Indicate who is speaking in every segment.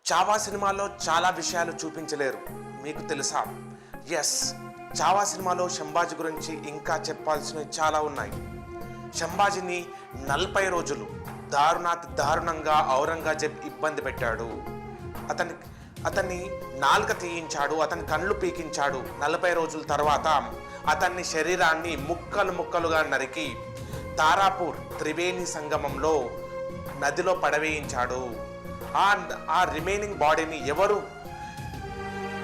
Speaker 1: చావా సినిమాలో చాలా విషయాలు చూపించలేరు, మీకు తెలుసా? ఎస్, చావా సినిమాలో శంభాజీ గురించి ఇంకా చెప్పాల్సినవి చాలా ఉన్నాయి. శంభాజీని 40 రోజులు దారుణంగా ఔరంగజేబ్ ఇబ్బంది పెట్టాడు. అతన్ని నాలుక తీయించాడు, అతని కళ్ళు పీకించాడు. 40 రోజుల తర్వాత అతన్ని శరీరాన్ని ముక్కలుగా నరికి తారాపూర్ త్రివేణి సంగమంలో నదిలో పడవేయించాడు. ఆ రిమైనింగ్ బాడీని ఎవరు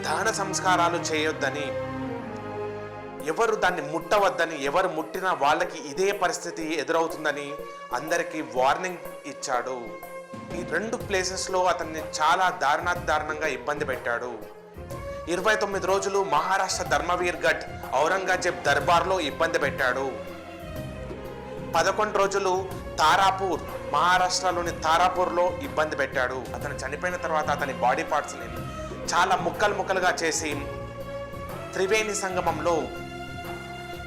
Speaker 1: దహన సంస్కారాలు చేయొద్దని, ఎవరు దాన్ని ముట్టవద్దని, ఎవరు ముట్టినా వాళ్ళకి ఇదే పరిస్థితి ఎదురవుతుందని అందరికీ వార్నింగ్ ఇచ్చాడు. ఈ 2 ప్లేసెస్లో అతన్ని చాలా దారుణంగా ఇబ్బంది పెట్టాడు. 29 రోజులు మహారాష్ట్ర ధర్మవీర్ గఢ్ ఔరంగజేబ్ దర్బార్లో ఇబ్బంది పెట్టాడు. 11 రోజులు తారాపూర్, మహారాష్ట్రలోని తారాపూర్లో ఇబ్బంది పెట్టాడు. అతను చనిపోయిన తర్వాత అతని బాడీ పార్ట్స్ని చాలా ముక్కలుగా చేసి త్రివేణి సంగమంలో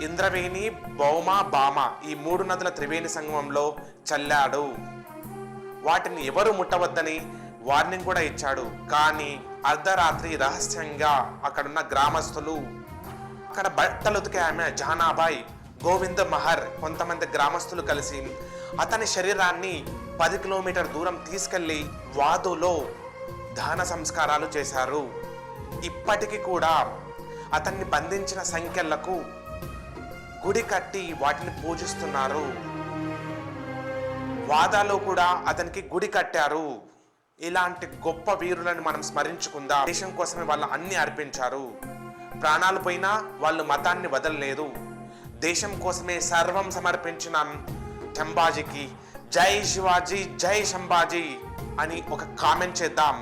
Speaker 1: ఇంద్రవేణి, భౌమ, బామ ఈ 3 నదుల త్రివేణి సంగమంలో చల్లాడు. వాటిని ఎవరు ముట్టవద్దని వార్నింగ్ కూడా ఇచ్చాడు. కానీ అర్ధరాత్రి రహస్యంగా అక్కడున్న గ్రామస్తులు, అక్కడ బట్టలు ఉతికే ఆమె జహానాబాయ్, గోవింద మహర్, కొంతమంది గ్రామస్తులు కలిసి అతని శరీరాన్ని 10 కిలోమీటర్ దూరం తీసుకెళ్లి వాదులో దహన సంస్కారాలు చేశారు. ఇప్పటికీ కూడా అతన్ని బంధించిన సంఖ్యలకు గుడి కట్టి వాటిని పూజిస్తున్నారు. వాదాలో కూడా అతనికి గుడి కట్టారు. ఇలాంటి గొప్ప వీరులను మనం స్మరించుకుందాం. దేశం కోసమే వాళ్ళు అన్ని అర్పించారు. ప్రాణాలు పోయినా వాళ్ళు మతాన్ని వదలలేదు. దేశం కోసమే సర్వం సమర్పించిన శంభాజీకి జై శివాజీ, జై శంభాజీ అని ఒక కామెంట్ చేద్దాం.